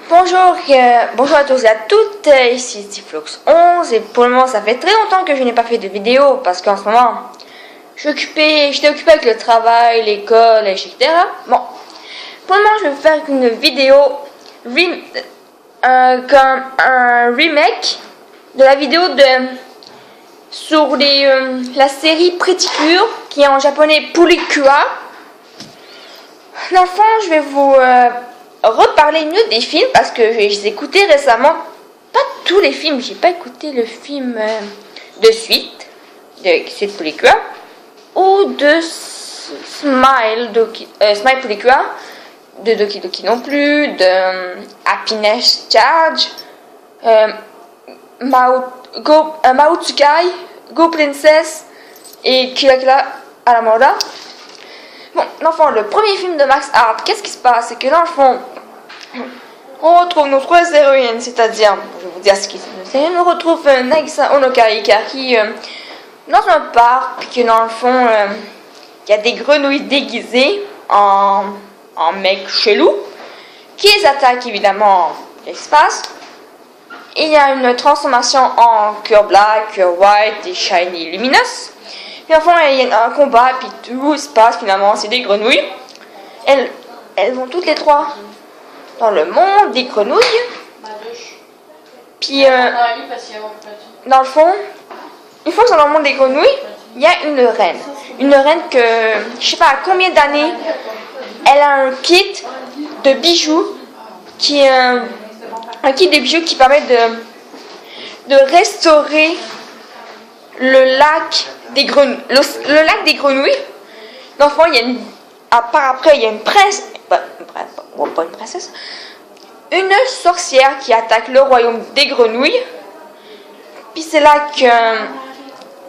Bonjour à tous et à toutes, ici Stiflux11 et pour le moment ça fait très longtemps que je n'ai pas fait de vidéo parce qu'en ce moment j'étais occupé avec le travail, l'école, etc. Bon, pour le moment je vais vous faire une vidéo comme un remake de la vidéo sur la série Pretty Cure qui est en japonais Purikura. Dans le fond je vais vous reparler mieux des films parce que je les ai écoutés récemment. Pas tous les films, j'ai pas écouté le film de suite de Suite Purikura ou de Smile Purikura, de Doki Doki non plus, de Happiness Charge, Maotsukai, Go Princess et Kira Kira à la Moda. Bon, dans le fond, le premier film de Max Hart, qu'est-ce qui se passe? C'est que dans le fond, on retrouve nos trois héroïnes, c'est-à-dire, je vais vous dire ce qui se passe, on retrouve Nagisa Onoka Ikari dans un parc, puis que dans le fond, il y a des grenouilles déguisées en mecs chelous, qui les attaquent évidemment l'espace. Et il y a une transformation en cœur black, cœur white et shiny luminous. Puis en fond, il y a un combat, puis tout se passe finalement, c'est des grenouilles. Elles vont toutes les trois dans le monde des grenouilles. Puis dans le fond, une fois que dans le monde des grenouilles, il y a une reine. Une reine que, je sais pas à combien d'années, elle a un kit de bijoux qui est un kit de bijoux qui permet de restaurer le lac des grenouilles. Le lac des grenouilles. Dans le fond, il y a après, il y a une princesse. Pas une princesse. Une sorcière qui attaque le royaume des grenouilles. Puis c'est là que,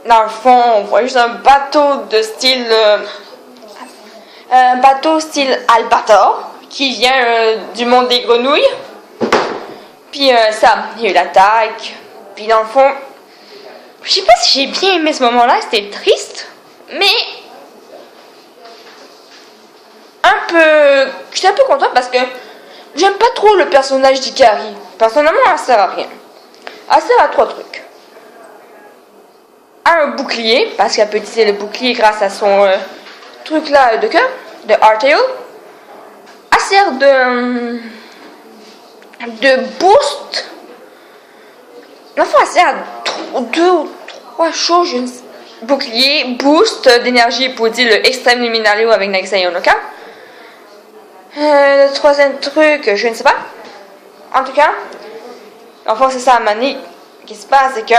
dans le fond, on voit juste un bateau de style. Un bateau style Albator qui vient du monde des grenouilles. Puis ça, il y a eu l'attaque. Puis dans le fond, je sais pas si j'ai bien aimé ce moment-là, c'était triste, mais j'étais un peu contente parce que j'aime pas trop le personnage d'Ikari. Personnellement, elle sert à rien. Elle sert à 3 trucs. Un bouclier, parce qu'elle peut utiliser le bouclier grâce à son truc là de cœur, de Artail. Elle sert de boost. Enfin, elle sert à 2 ou 3 choses. Bouclier, boost d'énergie pour dire le Extreme Luminario avec Nagisa Onoka. Le troisième truc, je ne sais pas. En tout cas, enfin c'est ça à Mani qui se passe, c'est que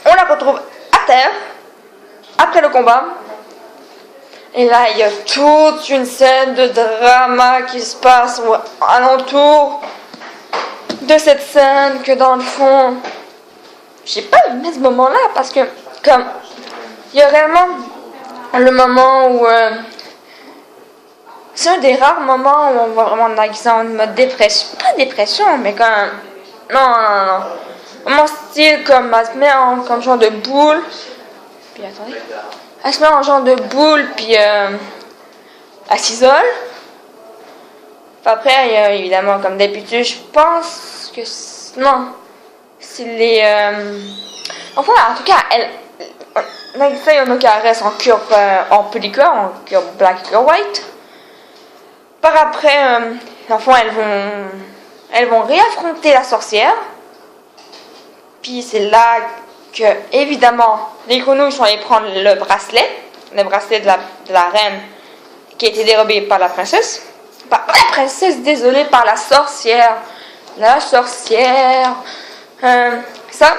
on la retrouve à terre après le combat. Et là, il y a toute une scène de drama qui se passe alentour de cette scène que dans le fond, j'ai pas aimé ce moment-là parce que comme il y a réellement le moment où c'est un des rares moments où on voit vraiment Nagisa en mode dépression, pas dépression, mais comme non. Mon style comme elle se met en comme genre de boule. Puis attendez. Elle se met en genre de boule puis elle s'isole. Puis après il y a évidemment comme d'habitude, je pense que non. C'est les enfin en tout cas Nagisa Onoka reste en cure en pellicule, en cure black, cure white. Par après, enfin, elles vont réaffronter la sorcière. Puis c'est là que, évidemment, les grenouilles sont allées prendre le bracelet de la reine qui a été dérobé par la princesse. Pas la princesse, désolée, par la sorcière. La sorcière. Ça.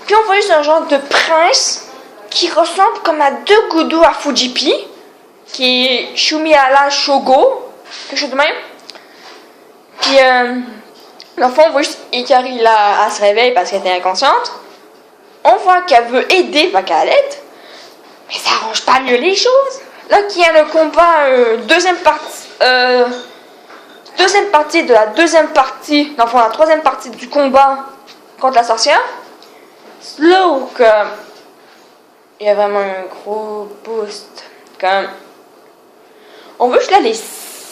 Puis on voit juste un genre de prince qui ressemble comme à 2 goudous à Fujipi, qui est Shumiala Shogo. Quelque chose de même. Puis, l'enfant, on voit juste Ikari là, elle se réveille parce qu'elle était inconsciente. On voit qu'elle veut aider, pas qu'elle aide. Mais ça arrange pas mieux les choses. Là, qu'il y a le combat, deuxième partie de la deuxième partie, enfin la troisième partie du combat contre la sorcière. Là où il y a vraiment un gros boost. Comme, on veut juste là les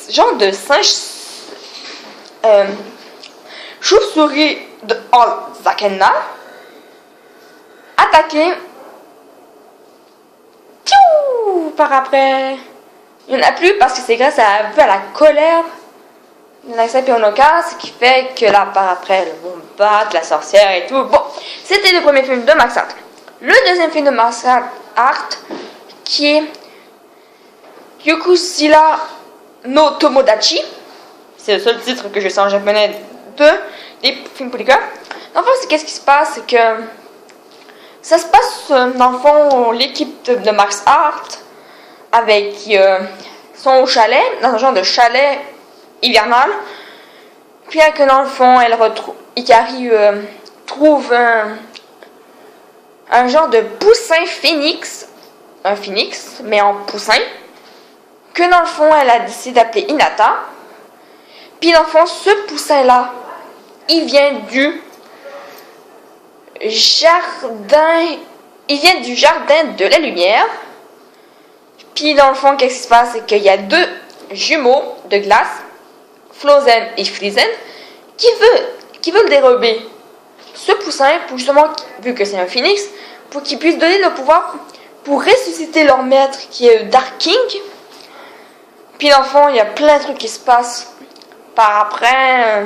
genre de singes chauve-souris de Zakenna attaquer par après. Il n'y en a plus parce que c'est grâce un peu à la colère de Nagisa et Honoka, ce qui fait que là par après le vont battre la sorcière et tout. Bon, c'était le premier film de Max Art. Le deuxième film de Max Art qui est Yokusila no Tomodachi. C'est le seul titre que je sais en japonais des films pour les gars. En fait, c'est qu'est-ce qui se passe, c'est que ça se passe dans le fond l'équipe de Max Art avec son chalet, dans un genre de chalet hivernal. Puis que dans le fond, Ikari trouve un genre de poussin phénix, un phénix, mais en poussin, que dans le fond, elle a décidé d'appeler Hinata. Puis dans le fond, ce poussin-là, il vient du jardin de la lumière. Puis dans le fond, qu'est-ce qui se passe, c'est qu'il y a deux jumeaux de glace, Flozen et Friesen, qui veulent dérober ce poussin pour justement, vu que c'est un phénix, pour qu'ils puissent donner le pouvoir pour ressusciter leur maître qui est Dark King. Puis dans le fond, il y a plein de trucs qui se passent par après.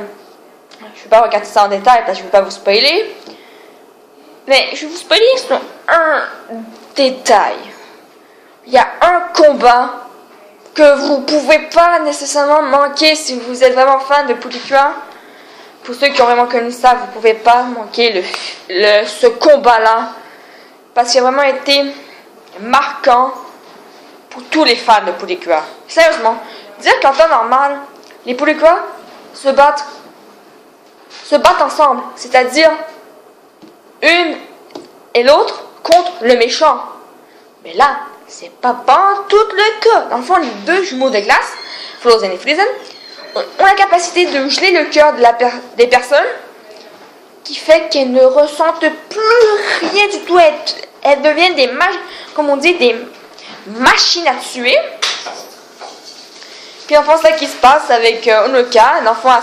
Je ne vais pas regarder ça en détail parce que je ne veux pas vous spoiler. Mais je vais vous spoiler sur un détail. Il y a un combat que vous ne pouvez pas nécessairement manquer si vous êtes vraiment fan de Puddingua. Pour ceux qui ont vraiment connu ça, vous ne pouvez pas manquer ce combat-là. Parce qu'il a vraiment été marquant pour tous les fans de Puddingua. Sérieusement, dire qu'en temps normal, les Puddingua se battent ensemble. C'est-à-dire, une et l'autre contre le méchant. Mais là, c'est pas tout le cas. Dans le fond, les deux jumeaux de glace, Flozen et Friesen, ont la capacité de geler le cœur des personnes, qui fait qu'elles ne ressentent plus rien du tout. Elles deviennent comme on dit, des machines à tuer. Puis en fond, c'est ça qui se passe avec Honoka. L'enfant,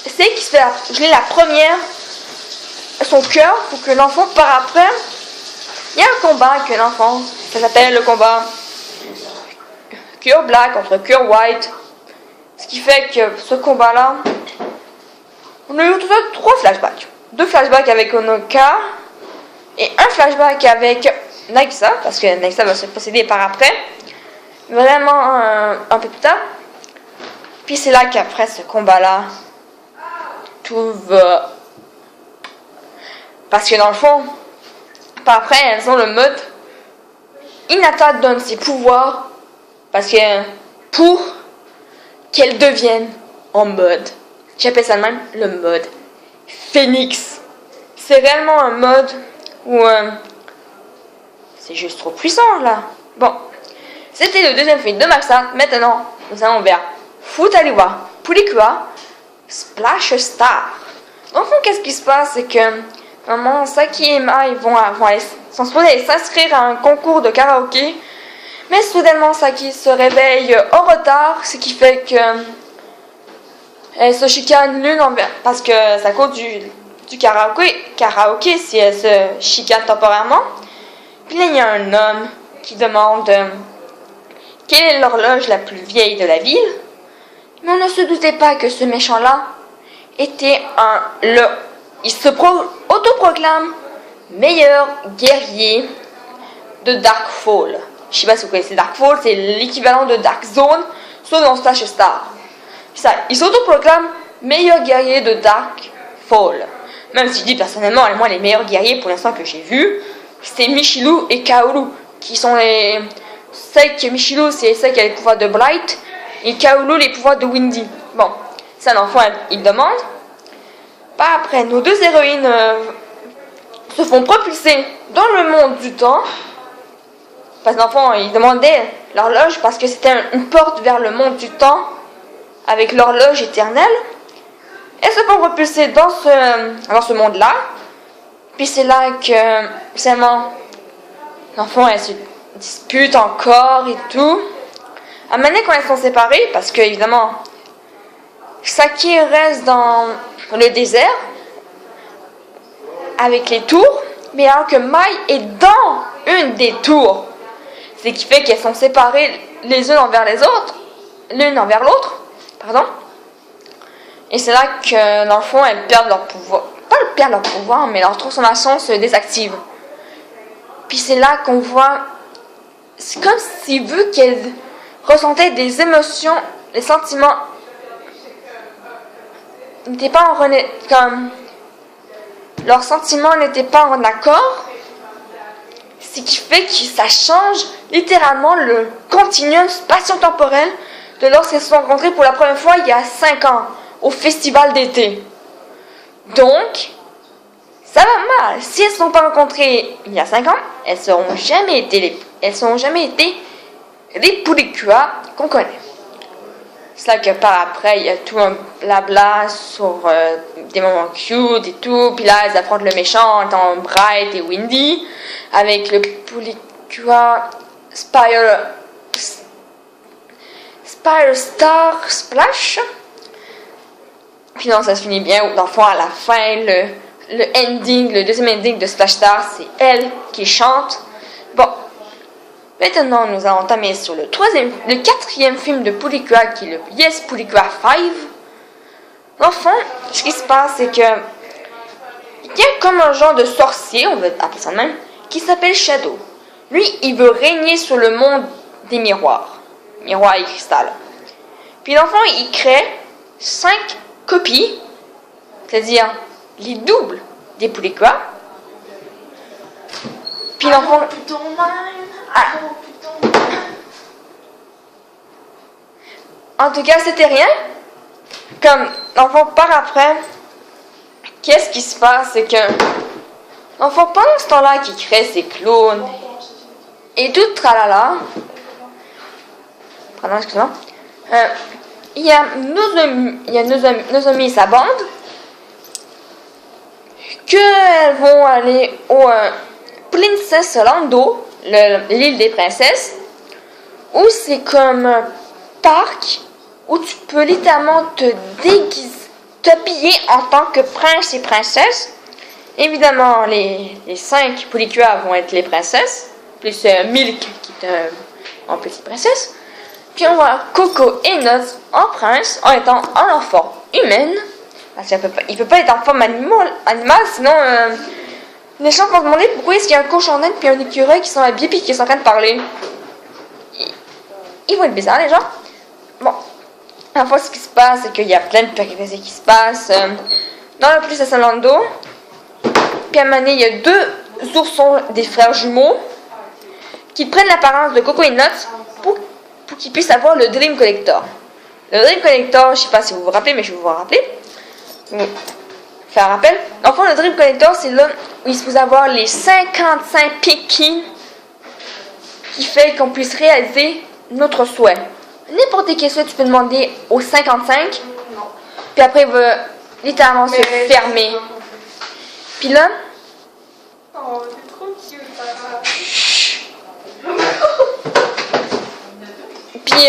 c'est qui se fait geler la première son cœur pour que l'enfant par après. Il y a un combat avec l'enfant. Ça s'appelle le combat Cure Black contre Cure White. Ce qui fait que ce combat-là, on a eu au total 3 flashbacks. 2 flashbacks avec Honoka et un flashback avec Nagisa, parce que Nagisa va se posséder par après. Vraiment un peu plus tard. Puis c'est là qu'après ce combat-là, tout va. Parce que dans le fond, par après, elles ont le mode. Hinata donne ses pouvoirs parce que pour qu'elle devienne en mode, j'appelle ça même le mode Phoenix. C'est réellement un mode où c'est juste trop puissant là. Bon, c'était le deuxième film de Max Art. Maintenant, nous allons vers Futariwa Puddingua Splash Star. Dans le fond, qu'est-ce qui se passe, c'est que maman, Saki et Ma, sont supposés s'inscrire à un concours de karaoké. Mais soudainement, Saki se réveille en retard, ce qui fait que elle se chicane l'une envers. Parce que c'est à cause du karaoké, si elle se chicane temporairement. Puis là, il y a un homme qui demande quelle est l'horloge la plus vieille de la ville. Mais on ne se doutait pas que ce méchant-là était il se autoproclame meilleur guerrier de Darkfall. Je sais pas si vous connaissez Darkfall, c'est l'équivalent de Dark Zone, sauf dans Splash Star. Ça, il s'autoproclame meilleur guerrier de Darkfall. Même si je dis personnellement, moi les meilleurs guerriers pour l'instant que j'ai vus, c'est Michiru et Kaoru, qui sont les. Michiru, c'est celle qui a les pouvoirs de Blight, et Kaoru les pouvoirs de Windy. Bon, ça l'enfant il demande. Pas après, nos deux héroïnes se font propulser dans le monde du temps. Parce que l'enfant, il demandait l'horloge parce que c'était une porte vers le monde du temps avec l'horloge éternelle. Elles se font propulser dans ce monde-là. Puis c'est là que, seulement, l'enfant, elle se dispute encore et tout. À un moment donné, quand elles sont séparées, parce que, évidemment, Saki reste dans le désert avec les tours, mais alors que Mai est dans une des tours. Ce qui fait qu'elles sont séparées les unes envers les autres, l'une envers l'autre, pardon. Et c'est là que, dans le fond, elles perdent leur pouvoir. Pas elles perdent leur pouvoir, mais leur transformation se désactive. Puis c'est là qu'on voit, c'est comme si, vu qu'elles ressentaient des émotions, les sentiments n'étaient pas comme leurs sentiments n'étaient pas en accord, ce qui fait que ça change littéralement le continuum spatio-temporel de lorsqu'elles se sont rencontrées pour la première fois il y a 5 ans au festival d'été. Donc, ça va mal. Si elles ne se sont pas rencontrées il y a 5 ans, elles n'auront jamais été les Pulicua qu'on connaît. C'est là que par après, il y a tout un blabla sur des moments cute et tout. Puis là, elles affrontent le méchant en étant Bright et Windy avec le Pulicua Spire Star Splash. Puis non, ça se finit bien. Dans le fond, à la fin, le ending, le deuxième ending de Splash Star, c'est elle qui chante. Bon. Maintenant, nous allons entamer sur le quatrième film de Pulicua, qui est le Yes Pulicua 5. Enfin, ce qui se passe, c'est que il y a comme un genre de sorcier, on va appeler ça de même, qui s'appelle Shadow. Lui, il veut régner sur le monde des miroirs et cristal. Puis l'enfant, il crée 5 copies, c'est-à-dire les doubles des Pulicua. Puis l'enfant... En tout cas, c'était rien. Comme l'enfant part après, qu'est-ce qui se passe? C'est que l'enfant, pendant ce temps-là, qui crée ses clones et tout tralala, pardon, excuse-moi, il y a Nozomi et sa bande qu'elles vont aller au Princess Lando, l'île des princesses, où c'est comme un parc où tu peux littéralement t'habiller en tant que prince et princesse. Évidemment, les 5 Pulicua vont être les princesses, plus Milk qui est en petite princesse. Puis on voit Coco et Nuts en prince, en étant en forme humaine. Parce qu'il ne peut pas être en forme animale, sinon les gens vont se demander pourquoi est-ce qu'il y a un cochon d'Inde puis un écureuil qui sont habillés puis qui sont en train de parler. Ils vont être bizarres, les gens. Bon, en fait, ce qui se passe, c'est qu'il y a plein de péripéties qui se passent dans la police de Salando. Puis à un moment donné, il y a 2 oursons des frères jumeaux qui prennent l'apparence de Coco et Nuts pour qu'ils puissent avoir le Dream Collector. Le Dream Collector, je ne sais pas si vous vous rappelez, mais je vais vous rappeler. Faire un rappel. Enfin, le Dream Collector, c'est là où il se peut avoir les 55 pickings qui fait qu'on puisse réaliser notre souhait. N'importe quel souhait, tu peux demander aux 55. Puis après, il va littéralement se fermer. Puis là... Oh, c'est trop cute, ça. Puis,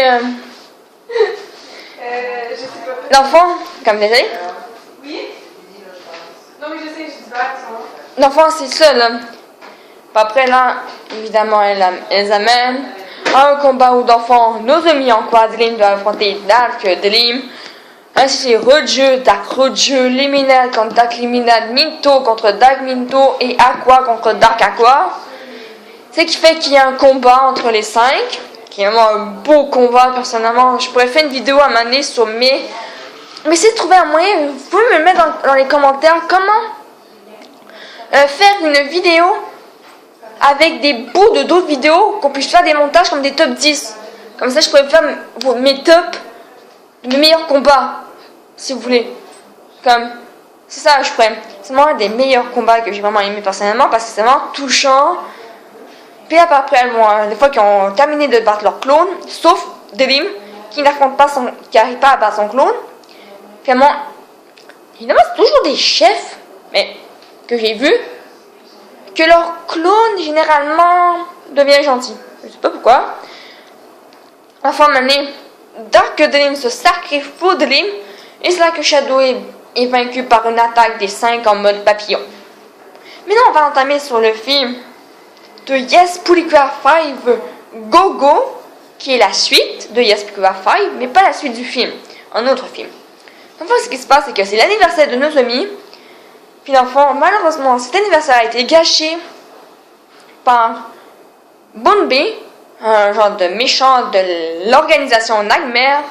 je sais pas. l'enfant, comme désolé. Oui? Non, mais je sais, je dis pas, ça. L'enfant, c'est ça, là. Puis après, là, évidemment, elles amènent un combat où d'enfants, Nozomi en quadrille doit affronter Dark Dream. Ainsi, c'est Roju, Dark Roju, Liminal contre Dark Liminal, Minto contre Dark Minto et Aqua contre Dark Aqua. Ce qui fait qu'il y a un combat entre les 5, qui est vraiment un beau combat, personnellement. Je pourrais faire une vidéo à m'amener sur mes... Mais essayez de trouver un moyen, vous pouvez me mettre dans les commentaires comment faire une vidéo avec des bouts de d'autres vidéos, qu'on puisse faire des montages comme des top 10. Comme ça, je pourrais faire mes tops de mes meilleurs combats, si vous voulez. Comme, c'est ça, je pourrais. C'est vraiment un des meilleurs combats que j'ai vraiment aimé personnellement, parce que c'est vraiment touchant. Puis après, des fois qu'ils ont terminé de battre leur clone, sauf Dream, qui n'arrive pas à battre son clone. Finalement, évidemment, c'est toujours des chefs, mais que j'ai vu, que leur clone, généralement, devient gentil. Je sais pas pourquoi. Enfin, Dark Dream se sacrifie pour Dream, et c'est là que Shadow et est vaincu par une attaque des 5 en mode papillon. Maintenant, on va entamer sur le film de Yes Pulika 5 Go Go, qui est la suite de Yes Pulika 5, mais pas la suite du film, un autre film. Enfin, ce qui se passe, c'est que c'est l'anniversaire de Nozomi. Puis l'enfant, malheureusement, cet anniversaire a été gâché par Bonbé, un genre de méchant de l'organisation Nightmare.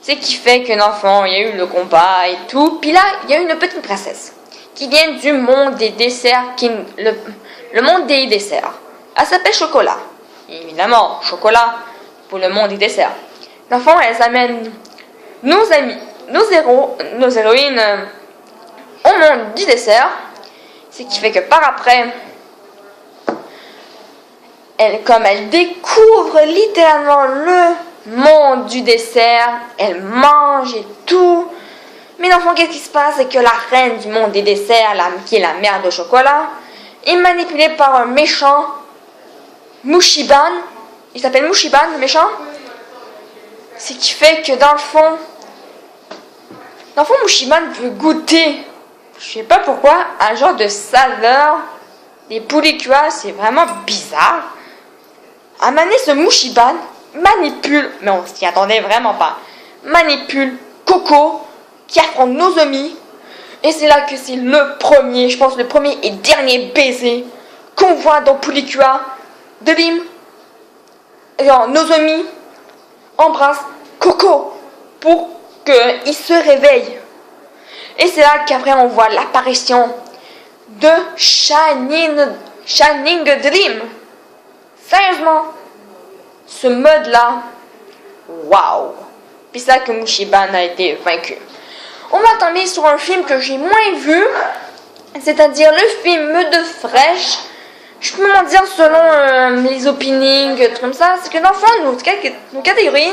Ce qui fait que l'enfant, il y a eu le combat et tout. Puis là, il y a une petite princesse qui vient du monde des desserts, le monde des desserts. Elle s'appelle Chocolat. Évidemment, Chocolat pour le monde des desserts. L'enfant, elle amène nos amis, nos héroïnes au monde du dessert. Ce qui fait que par après, elle découvre littéralement le monde du dessert, elle mange et tout. Mais l'enfant, qu'est-ce qui se passe? C'est que la reine du monde des desserts, qui est la mère de Chocolat, est manipulée par un méchant, Mushiban. Il s'appelle Mushiban, le méchant. Ce qui fait que dans le fond, Mushiban veut goûter, je sais pas pourquoi, un genre de saveur des poulicuas. C'est vraiment bizarre. À maner, ce Mushiban manipule, mais on s'y attendait vraiment pas, manipule Coco qui affronte Nozomi. Et c'est là que c'est le premier, je pense le premier et dernier baiser qu'on voit dans Pulikua de Lim. Genre, Nozomi embrasse Coco pour qu'il se réveille. Et c'est là qu'après on voit l'apparition de Shining Dream. Sérieusement, ce mode-là, waouh! Puis c'est là que Mushiban a été vaincu. On va tomber sur un film que j'ai moins vu, c'est-à-dire le film de Fresh. Je peux m'en dire selon les openings, trucs comme ça. C'est que dans le fond, nos catégories,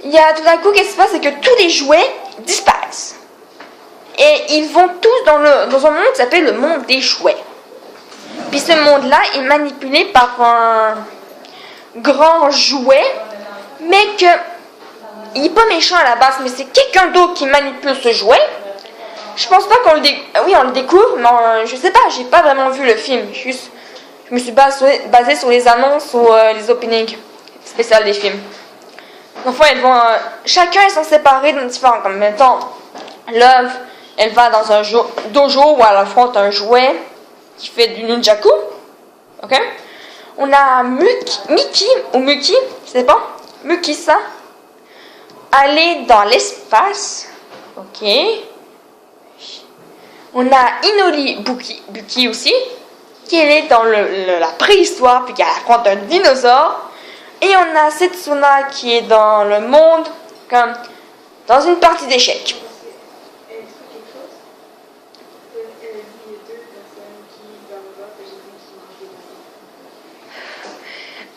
il y a tout d'un coup, qu'est-ce qui se passe, c'est que tous les jouets disparaissent. Et ils vont tous dans un monde qui s'appelle le monde des jouets. Puis ce monde-là est manipulé par un grand jouet, mais que il n'est pas méchant à la base, mais c'est quelqu'un d'autre qui manipule ce jouet. Je pense pas qu'on le oui, on le découvre, mais je sais pas, j'ai pas vraiment vu le film. Je me suis basée sur les annonces ou les openings spéciales des films. Donc chacun est censé séparer dans différents. Comme maintenant, Love, elle va dans un dojo où elle affronte un jouet qui fait du nunchaku. Ok? On a Miki, je sais pas, Mukisa, aller dans l'espace. Ok. On a Inori Buki aussi, qui est dans la préhistoire, puis qui affronte un dinosaure. Et on a Setsuna qui est dans le monde, comme dans une partie d'échecs.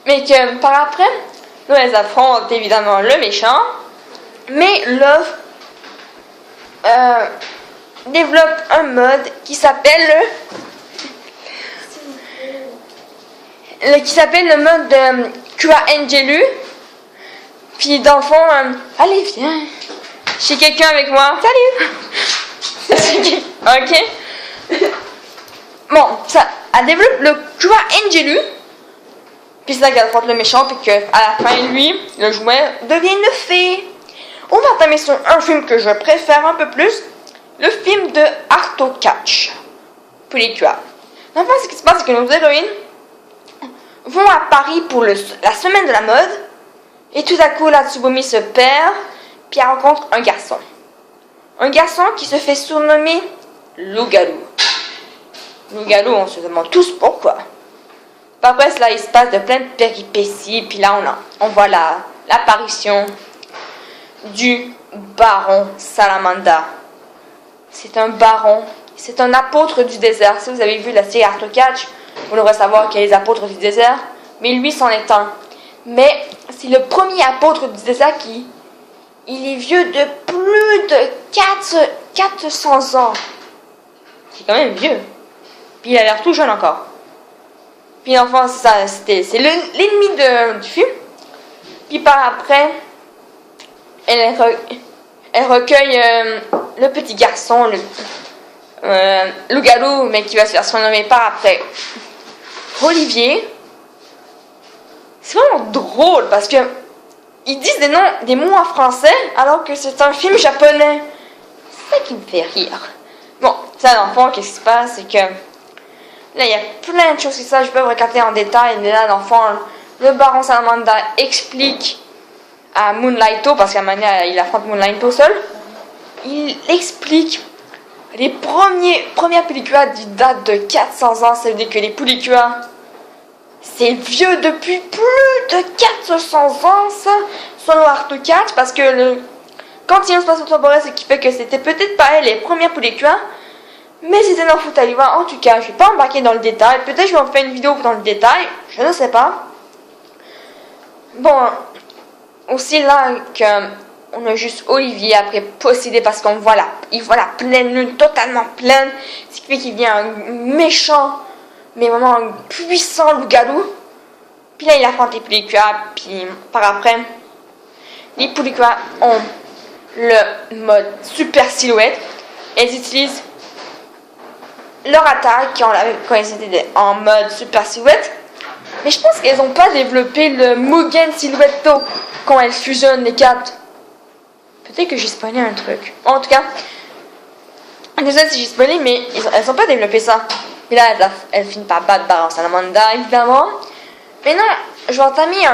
Mais que par après, nous elles affrontent évidemment le méchant, mais Love développe un mode qui s'appelle le mode de Kua Angelu. Puis dans le fond, allez viens, j'ai quelqu'un avec moi. Salut. Ok. Bon, ça, elle développe le Kua Angelu. Puis c'est là qu'elle affronte le méchant, puis qu'à la fin, lui, le jouet, devient une fée. On va entamer sur un film que je préfère un peu plus, le film de Arto Catch, Pulikua. Enfin, ce qui se passe, c'est que nos héroïnes vont à Paris pour la semaine de la mode, et tout à coup, la Tsubomi se perd, puis elle rencontre un garçon. Un garçon qui se fait surnommer Loup-garou. Loup-garou, on se demande tous pourquoi. Après cela, il se passe de plein de péripéties, puis là, on voit l'apparition du baron Salamanda. C'est un baron, c'est un apôtre du désert. Si vous avez vu la série Arto Catch, vous devrez savoir qu'il y a les apôtres du désert, mais lui, c'en est un. Mais c'est le premier apôtre du désert il est vieux de plus de 400 ans. C'est quand même vieux. Puis il a l'air tout jeune encore. Puis enfin, c'est l'ennemi du film. Puis par après, elle recueille le petit garçon, le loup-garou, mais qui va se faire surnommer par après Olivier. C'est vraiment drôle parce que ils disent des mots en français alors que c'est un film japonais. C'est ça qui me fait rire. Bon, ça dans le fond, qu'est-ce qui se passe, c'est que là, il y a plein de choses qui ça, je peux vous raconter en détail, mais là, dans le fond, le baron Salamanda explique à Moonlighto, parce qu'à un moment donné, il affronte Moonlighto seul, il explique les premières Pulicua datent de 400 ans, ça veut dire que les Pulicua, c'est vieux depuis plus de 400 ans, ça, selon Arthur 4, parce que Continuum Spatial Temporel, ce qui fait que c'était peut-être pas les premières Pulicua, mais c'était dans Futaliwa. En tout cas, je vais pas embarquer dans le détail, peut-être je vais en faire une vidéo dans le détail, je ne sais pas. Bon, aussi là, on a juste Olivier après possédé parce qu'on voit il voit la pleine lune totalement pleine, ce qui fait qu'il devient un méchant, mais vraiment un puissant loup-garou. Puis là, il affronte les Pulicua, puis par après, les Pulicua ont le mode super silhouette. Elles utilisent leur attaque quand ils étaient en mode super silhouette. Mais je pense qu'elles n'ont pas développé le Mugen Silhouetto quand elles fusionnent les quatre. Peut-être que j'ai spoilé un truc. En tout cas, désolé si j'ai spoilé, mais elles n'ont pas développé ça. Et là, elles finissent par battre Baron Salamanda, évidemment. Mais non, je vais entamer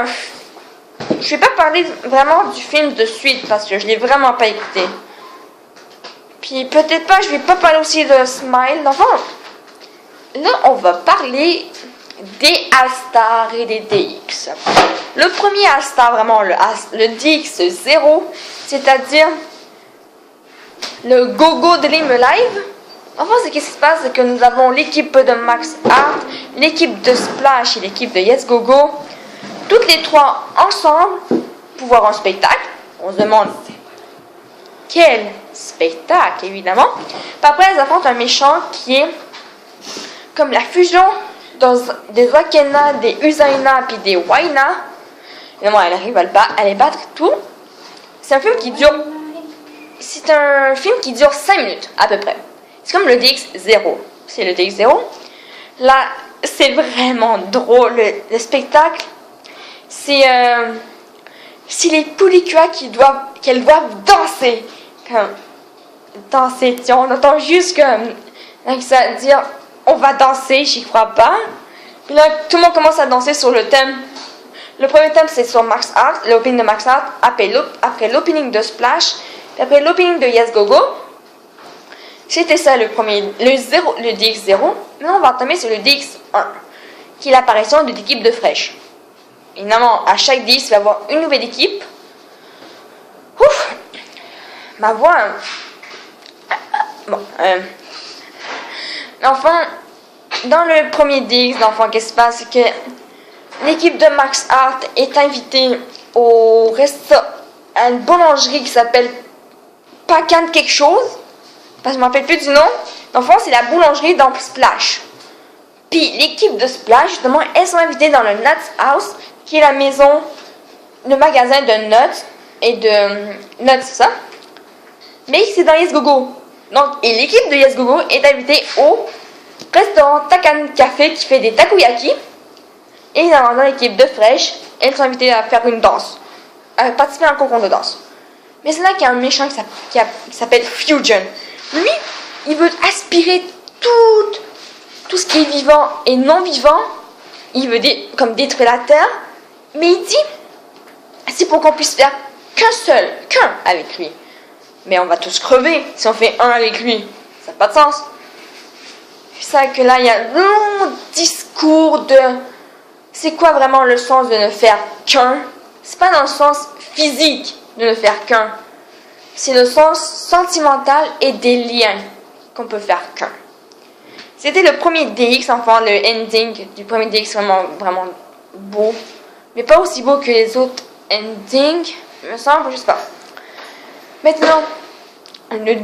je vais pas parler vraiment du film de suite parce que je l'ai vraiment pas écouté. Puis peut-être pas, je vais pas parler aussi de Smile. Enfin, là, on va parler des All-Stars et des DX. Le premier All-Star, vraiment, le DX0, c'est-à-dire le Go-Go Dream Live. Enfin, ce qui se passe, c'est que nous avons l'équipe de Max Art, l'équipe de Splash et l'équipe de Yes Go Go, toutes les trois ensemble pour voir un spectacle. On se demande quel spectacle, évidemment. Puis après, elles affrontent un méchant qui est comme la fusion des Akena, des Usaina puis des Waina. Évidemment, elle arrive à les battre tout. C'est un film qui dure 5 minutes à peu près. C'est comme le DX0. C'est le DX0. Là, c'est vraiment drôle. Le spectacle, c'est les Pulicua qu'elles doivent danser. Danser, on entend juste comme ça dire on va danser, j'y crois pas. Puis là, tout le monde commence à danser sur le thème. Le premier thème, c'est sur Max Art, l'opening de Max Art, après l'opening de Splash, puis après l'opening de Yes Go Go. C'était ça le premier, le DX0. Maintenant, on va entamer sur le DX1, qui est l'apparition de l'équipe de Fresh. Évidemment, à chaque DX, il va y avoir une nouvelle équipe. Ouf! Ma voix... Bon, Enfin, dans le premier DX, qu'est-ce qui se passe? C'est que l'équipe de Max Art est invitée à une boulangerie qui s'appelle Pacan quelque chose, parce que je ne me rappelle plus du nom. Dans le fond, c'est la boulangerie dans Splash. Puis l'équipe de Splash, justement, elles sont invitées dans le Nuts House, qui est la maison, le magasin de nuts et de nuts, ça. Mais c'est dans Yes Go Go. Donc, et l'équipe de Yes Go Go est invitée au restaurant Takan Café qui fait des takoyaki. Et dans l'équipe de Fresh, elles sont invitées à faire une danse, à participer à un concours de danse. Mais c'est là qu'il y a un méchant qui s'appelle Fusion. Lui, il veut aspirer tout ce qui est vivant et non vivant. Il veut comme détruire la Terre. Mais il dit, c'est pour qu'on puisse faire qu'un avec lui. Mais on va tous crever si on fait un avec lui. Ça n'a pas de sens. C'est ça que là, il y a un long discours de... C'est quoi vraiment le sens de ne faire qu'un? C'est pas dans le sens physique de ne faire qu'un. C'est le sens sentimental et des liens qu'on peut faire qu'un. C'était le premier DX, enfin le ending du premier DX, vraiment beau. Mais pas aussi beau que les autres endings, il me semble, je sais pas. Maintenant, le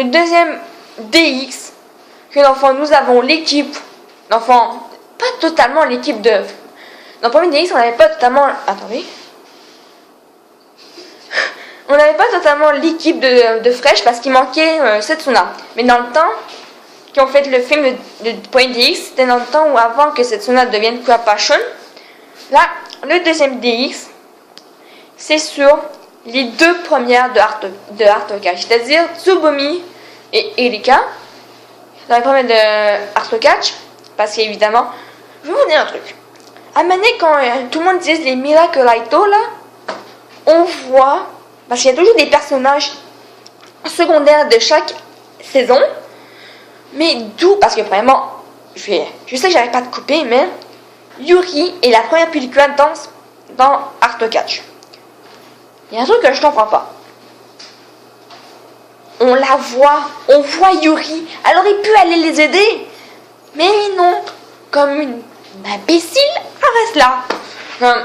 deuxième DX, que l'enfant, nous avons l'équipe, l'enfant, pas totalement l'équipe de... Dans le premier DX, on n'avait pas totalement... Attendez. On n'avait pas totalement l'équipe de Fresh parce qu'il manquait Setsuna. Mais dans le temps qui ont fait le film de Point DX, c'était dans le temps où avant que Setsuna devienne Pure Passion. Là, le deuxième DX, c'est sur les 2 premières de Heart-of-Catch, c'est-à-dire Tsubomi et Erika. Dans les premières de Heart-of-Catch, parce qu'évidemment, je vais vous dire un truc. À Mané, quand tout le monde dit les Miracle Aito, là, on voit, parce qu'il y a toujours des personnages secondaires de chaque saison, mais d'où, parce que vraiment, je sais que j'arrête pas de couper, mais Yuri est la première pellicule dans Heart-of-Catch. Il y a un truc que je comprends pas. On voit Yuri, elle aurait pu aller les aider, mais non, comme une imbécile, elle reste là. Comme,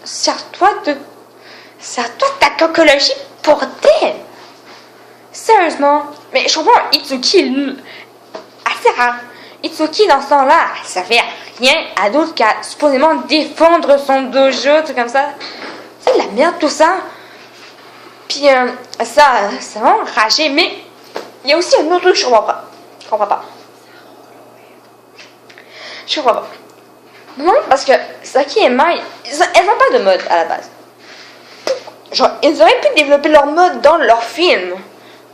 sers-toi de ta cocologie pour d'elle. Sérieusement, mais je comprends, Itsuki, assez rare. Itsuki, dans ce temps-là, elle savait rien à d'autre qu'à supposément défendre son dojo, tout comme ça. C'est de la merde, tout ça. Puis, ça m'a enragé, mais il y a aussi un autre truc que je comprends pas. Je comprends pas. Non, parce que Saki et Mai, elles n'ont pas de mode à la base. Genre, ils auraient pu développer leur mode dans leur film.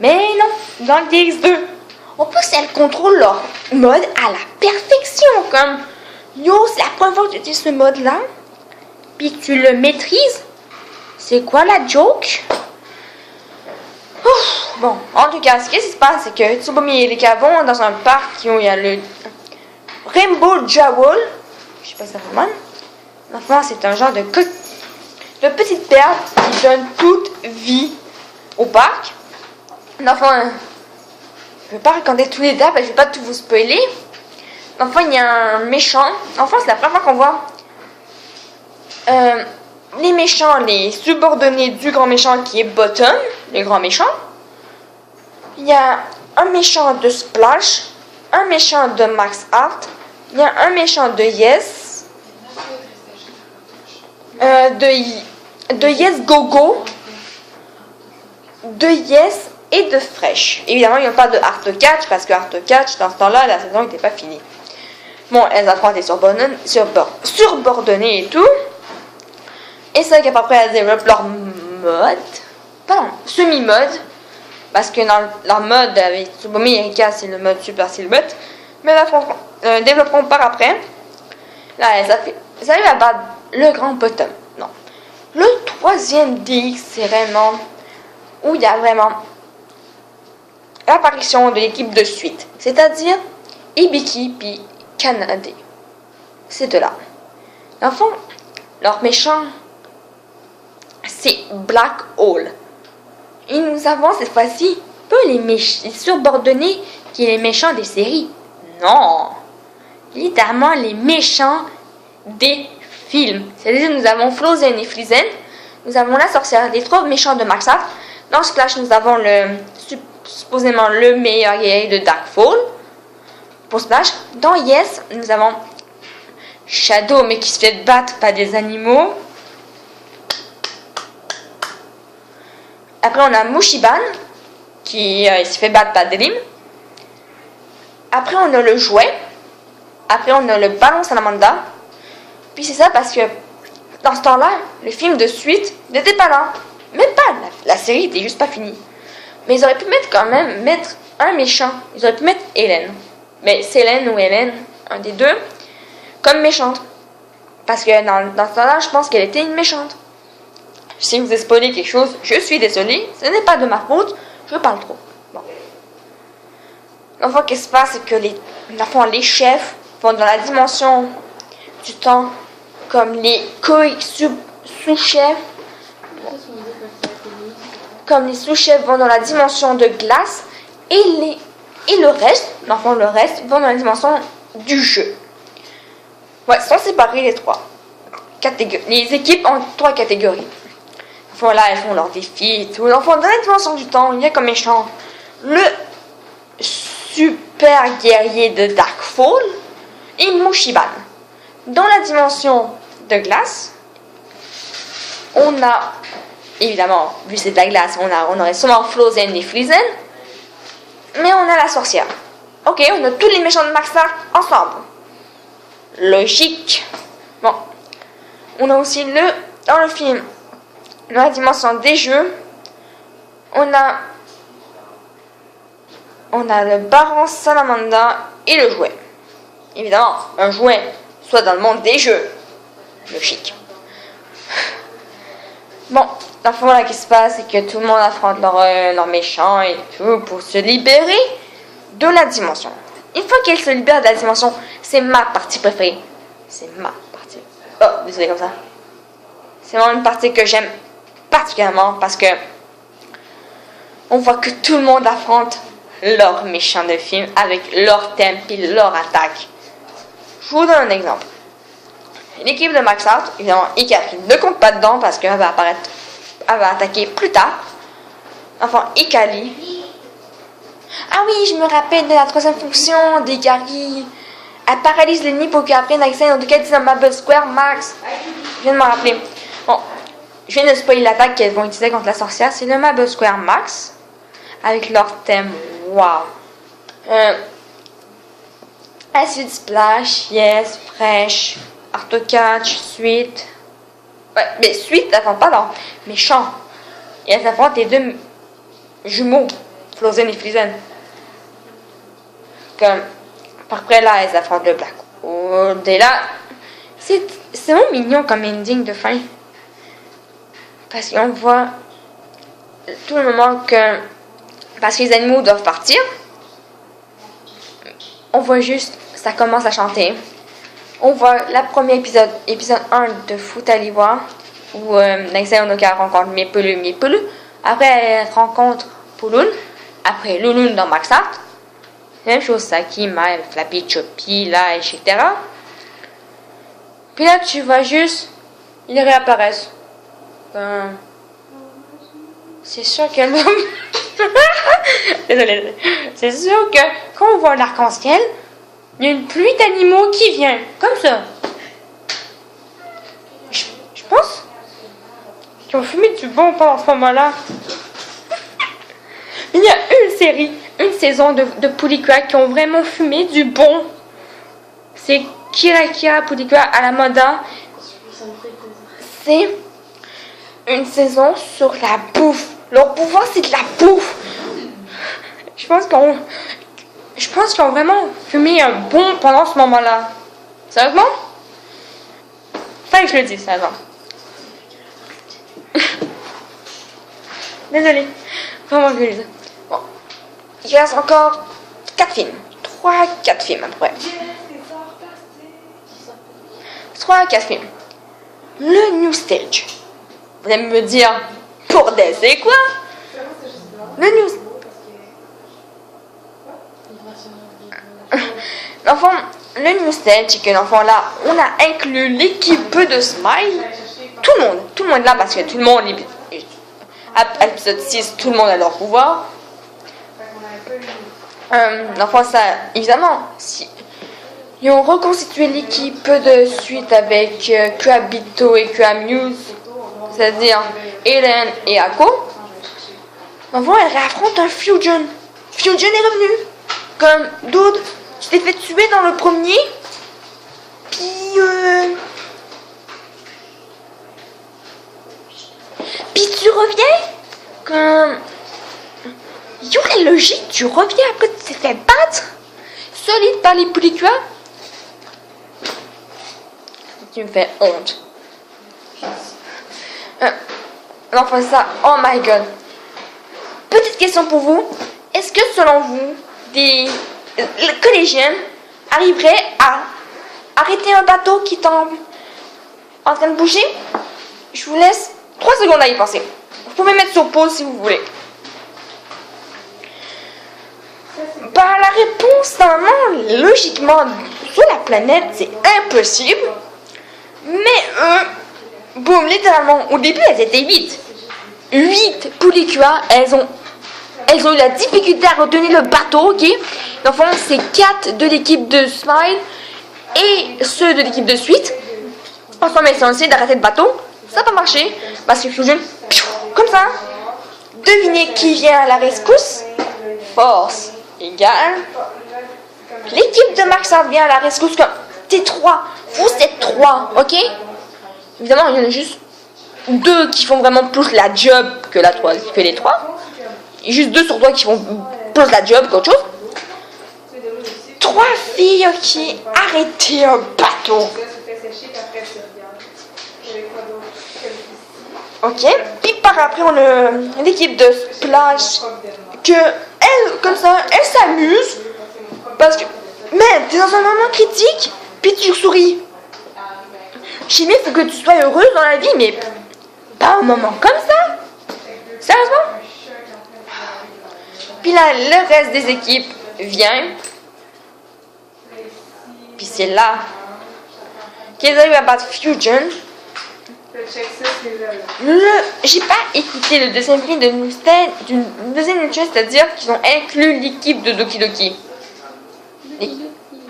Mais non, dans le DX2. En plus, elles contrôlent leur mode à la perfection. Comme, yo, c'est la première fois que tu utilises ce mode-là. Puis tu le maîtrises. C'est quoi la joke? Ouf, bon, en tout cas, ce qui se passe, c'est que Tsubomi et Erika vont dans un parc où il y a le Rainbow Jowl. Je sais pas si ça fait mal. Enfin, c'est un genre de petite perle qui donne toute vie au parc. Enfin, je ne vais pas raconter tous les détails, je ne vais pas tout vous spoiler. Enfin, il y a un méchant. Enfin, c'est la première fois qu'on voit les méchants, les subordonnés du grand méchant qui est Bottom, le grand méchant. Il y a un méchant de Splash, un méchant de Max Art, il y a un méchant de Yes, de Yes Gogo, de Yes et de Fresh. Évidemment, il n'y a pas de Heart-of-Catch parce que Heart-of-Catch, dans ce temps-là, la saison n'était pas finie. Bon, elles affrontent subordonnées et tout. Et c'est qu'après, elles développent leur mode. Pardon, semi-mode. Parce que dans leur mode avec Tsubomi et Erika, c'est le mode Super Silhouette. Mais elles développeront par après. Là, elles arrivent à battre le grand Bottom. Non. Le troisième DX, c'est vraiment où il y a vraiment l'apparition de l'équipe de suite. C'est-à-dire Ibiki puis Kanade. Ces deux-là. Dans le fond, leur méchant, c'est Black Hole. Et nous avons cette fois-ci pas les subordonnés qui est les méchants des séries. Non. Littéralement les méchants des films. C'est-à-dire nous avons Frozen et Friesen. Nous avons la sorcière, les 3 méchants de Max Art. Dans Splash, nous avons supposément le meilleur guerrier de Darkfall. Pour Splash. Dans Yes, nous avons Shadow, mais qui se fait battre par des animaux. Après, on a Mushiban, qui se fait battre par Dream. Après, on a le jouet. Après, on a le ballon Salamanda. Puis c'est ça parce que dans ce temps-là, le film de suite n'était pas là. Même pas, la série n'était juste pas finie. Mais ils auraient pu mettre un méchant. Ils auraient pu mettre Hélène. Mais c'est Hélène ou Hélène, un des deux, comme méchante. Parce que dans ce temps-là, je pense qu'elle était une méchante. Si vous ai spoilé quelque chose, je suis désolée. Ce n'est pas de ma faute. Je parle trop. Bon. Enfin, qu'est-ce qui se passe, c'est que les chefs vont dans la dimension du temps, comme les sous-chefs. Comme les sous-chefs vont dans la dimension de glace, et le reste vont dans la dimension du jeu. Ouais, sont séparés les 3 catégories. Les équipes ont 3 catégories. Voilà, elles font leurs défis et tout. Enfin, dans la dimension du temps, il y a comme méchant le super guerrier de Darkfall et Mushiban. Dans la dimension de glace, on a évidemment, vu c'est de la glace, on aurait sûrement Frozen et Friesen. Mais on a la sorcière. Ok, on a tous les méchants de Max Art ensemble. Logique. Bon. On a aussi dans le film, dans la dimension des jeux, on a le baron Salamanda et le jouet. Évidemment, un jouet, soit dans le monde des jeux. Logique. Bon, la fois là, ce qui se passe, c'est que tout le monde affronte leur méchant et tout pour se libérer de la dimension. Une fois qu'elle se libère de la dimension, c'est ma partie préférée. C'est ma partie. Oh, désolé comme ça. C'est vraiment une partie que j'aime particulièrement parce que on voit que tout le monde affronte leur méchant de film avec leur thème et leur attaque. Je vous donne un exemple. L'équipe de Max Out, évidemment, Ikari ne compte pas dedans parce qu'elle va attaquer plus tard. Enfin, Ikari. Ah oui, je me rappelle de la troisième fonction d'Ikari. Elle paralyse l'ennemi pour qu'il apprenne à accéder dans lequel c'est un Marble Square Max. Je viens de m'en rappeler. Bon, je viens de spoiler l'attaque qu'elles vont utiliser contre la sorcière. C'est le Marble Square Max. Avec leur thème. Waouh. Acid Splash, Yes, Fresh, Arto Catch, Sweet. Ouais, mais Sweet, attends, pardon. Méchant. Et elles affrontent les deux jumeaux, Frozen et Friesen. Comme, après là, elles affrontent le Black World. Et là, c'est vraiment mignon comme ending de fin. Parce qu'on voit tout le moment que, parce que les animaux doivent partir, on voit juste, ça commence à chanter. On voit le premier épisode 1 de Futaliwa, où Nagisa Onoka rencontre Mepelu. Après, elle rencontre Pulun. Après, Lulun dans Max Art. Même chose, Saki, Mai, Flappy, Choppy, là, etc. Puis là, tu vois juste, ils réapparaissent. C'est sûr qu'elle va... Désolée. C'est sûr que quand on voit l'arc-en-ciel, il y a une pluie d'animaux qui vient, comme ça. Je pense qu'ils ont fumé du bon pendant ce moment-là. Il y a une saison de Pulikua qui ont vraiment fumé du bon. C'est Kira Pulikua à la Moda. C'est une saison sur la bouffe. Leur pouvoir, c'est de la bouffe. Je pense qu'ils ont vraiment fumé un bon pendant ce moment-là. Sérieusement? Fallait que je le dise, sérieusement. Désolée. Vraiment, je vais le dire. Bon. Il reste encore 4 films. 3-4 films à peu près. 3-4 films. Le New Stage. Vous allez me dire, pour des, c'est quoi? Le New Stage. L'enfant, le New Stage, c'est que l'enfant là, on a inclus l'équipe de Smile. Tout le monde là, parce que tout le monde, à l'épisode 6, tout le monde a leur pouvoir. L'enfant, ça, évidemment, si ils ont reconstitué l'équipe de suite avec Kuabito et Kuamuse, c'est-à-dire Ellen et Ako. L'enfant, elle réaffronte un Fusion. Fusion est revenu. Comme d'autres, tu t'es fait tuer dans le premier. Puis tu reviens. Comme... Yo, la logique, tu reviens après tu t'es fait battre. Solide par les Pulikua. Tu me fais honte. L'enfant, ça, oh my god. Petite question pour vous. Est-ce que selon vous, des collégiens arriveraient à arrêter un bateau qui tombe en train de bouger? Je vous laisse 3 secondes à y penser. Vous pouvez mettre sur pause si vous voulez. Bah, la réponse, normalement, logiquement, sur la planète, c'est impossible. Mais boum, littéralement, au début, elles étaient 8. 8 Pulikua, elles ont eu la difficulté à retenir le bateau, ok? Donc, c'est 4 de l'équipe de Smile et ceux de l'équipe de Suite. Ensemble, elles ont essayé d'arrêter le bateau. Ça n'a pas marché parce que Fusion Comme ça. Devinez qui vient à la rescousse. Force égale. L'équipe de Maxard vient à la rescousse comme t'es 3. Vous êtes 3, ok? Évidemment, il y en a juste 2 qui font vraiment plus la job que les 3. Il y a juste 2 sur 3 qui font plus la job qu'autre chose. 3 filles, ok? Arrêtez un bateau. Ok? Puis par après, on a l'équipe de Splash que elle, comme ça, elle s'amuse. Parce que, mais t'es dans un moment critique, puis tu souris. Chimie, il faut que tu sois heureuse dans la vie, mais pas un moment comme ça. Sérieusement? Puis là, le reste des équipes vient. Puis c'est là qu'ils arrivent à battre Fusion. J'ai pas écouté le deuxième film de Newstead, d'une deuxième chose, c'est-à-dire qu'ils ont inclus l'équipe de Doki Doki.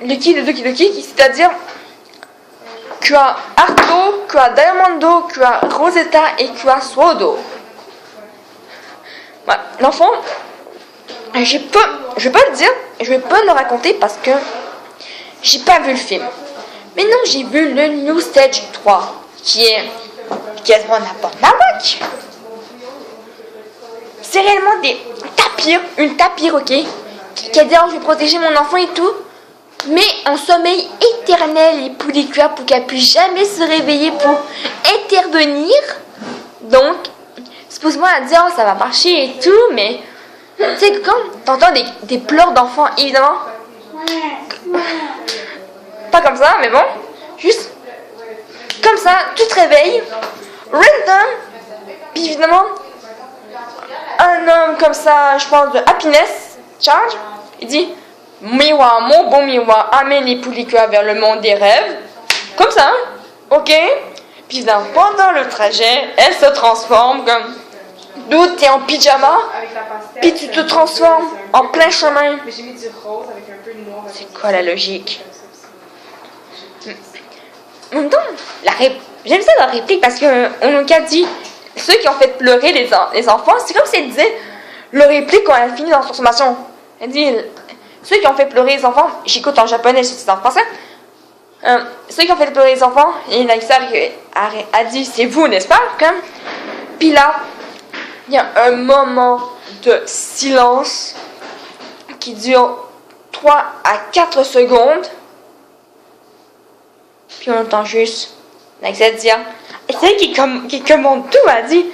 L'équipe de Doki Doki, c'est-à-dire tu as Arto, tu as Diamondo, tu as Rosetta et tu as Swodo. Ouais, l'enfant, je vais pas le dire, je vais pas le raconter parce que j'ai pas vu le film. Mais non, j'ai vu le New Stage 3, qui est quasiment n'importe nawak. C'est réellement une tapire, ok, qui a dit oh, je vais protéger mon enfant et tout, mais en sommeil éternel et pour qu'elle puisse jamais se réveiller pour intervenir. Donc, suppose-moi à dire oh, ça va marcher et tout, mais tu sais, quand t'entends des pleurs d'enfants, évidemment, pas comme ça, mais bon, juste comme ça, tu te réveilles, random, puis évidemment, un homme comme ça, je pense de Happiness Charge, il dit Miwa, mon bon Miwa, amène les Poulicua vers le monde des rêves, comme ça, ok? Puis évidemment, pendant le trajet, elle se transforme comme d'où t'es en pyjama, puis tu te transformes en plein chemin. C'est quoi la logique? En même temps, j'aime ça la réplique parce qu'on nous a dit ceux qui ont fait pleurer les enfants, c'est comme si elle disait le réplique quand elle finit dans son transformation. Elle dit ceux qui ont fait pleurer les enfants, j'écoute en japonais, je suis en français. Ceux qui ont fait pleurer les enfants, et Nagisa a dit c'est vous, n'est-ce pas? Puis là, il y a un moment de silence qui dure 3 à 4 secondes. Puis on entend juste Nagisa dire c'est elle qui commande tout, elle dit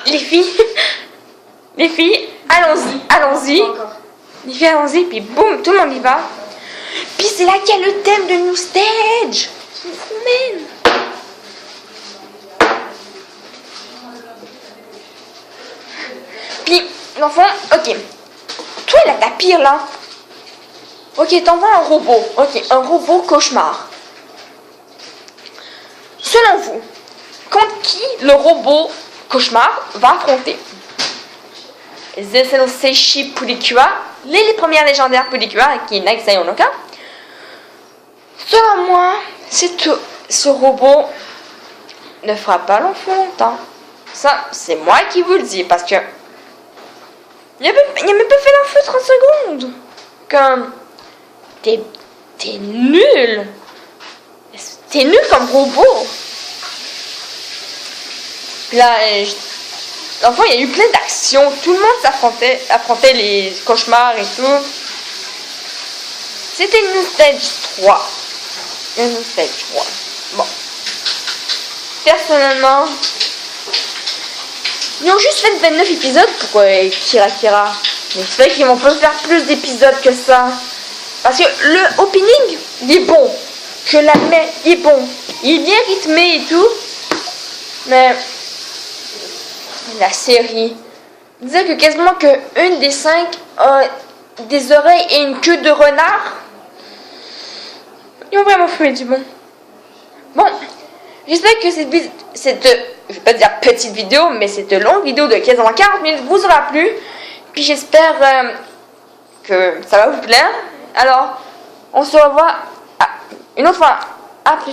les filles, allons-y. Les filles, allons-y, puis boum, tout le monde y va. Puis c'est là qu'il y a le thème de New Stage. Je me promène. Puis l'enfant, ok. Toi, la tapire là. Ok, t'envoies un robot. Ok, un robot cauchemar. Selon vous, contre qui le robot cauchemar va affronter? Zesenoseshi Pulicua, les premières légendaires Pulicua, qui est Nagisa Yonoka. Selon moi, ce robot ne fera pas l'enfant longtemps. Ça, c'est moi qui vous le dis, parce que il n'a même pas fait l'enfant 30 secondes. Comme, t'es nul. T'es nul comme robot. Là, l'enfant, il y a eu plein d'actions. Tout le monde affrontait les cauchemars et tout. C'était une stage 3. Une stage 3. Bon. Personnellement, ils ont juste fait 29 épisodes pour Kira. Mais c'est vrai qu'ils vont pas faire plus d'épisodes que ça. Parce que le opening, il est bon. Je l'admets, il est bon. Il est bien rythmé et tout. Mais la série, dire que quasiment qu'une des 5 a des oreilles et une queue de renard. Ils ont vraiment fait du bon. Bon, j'espère que cette je vais pas dire petite vidéo, mais cette longue vidéo de quasiment 40 minutes vous aura plu. Puis j'espère que ça va vous plaire. Alors, on se revoit une autre fois. À plus.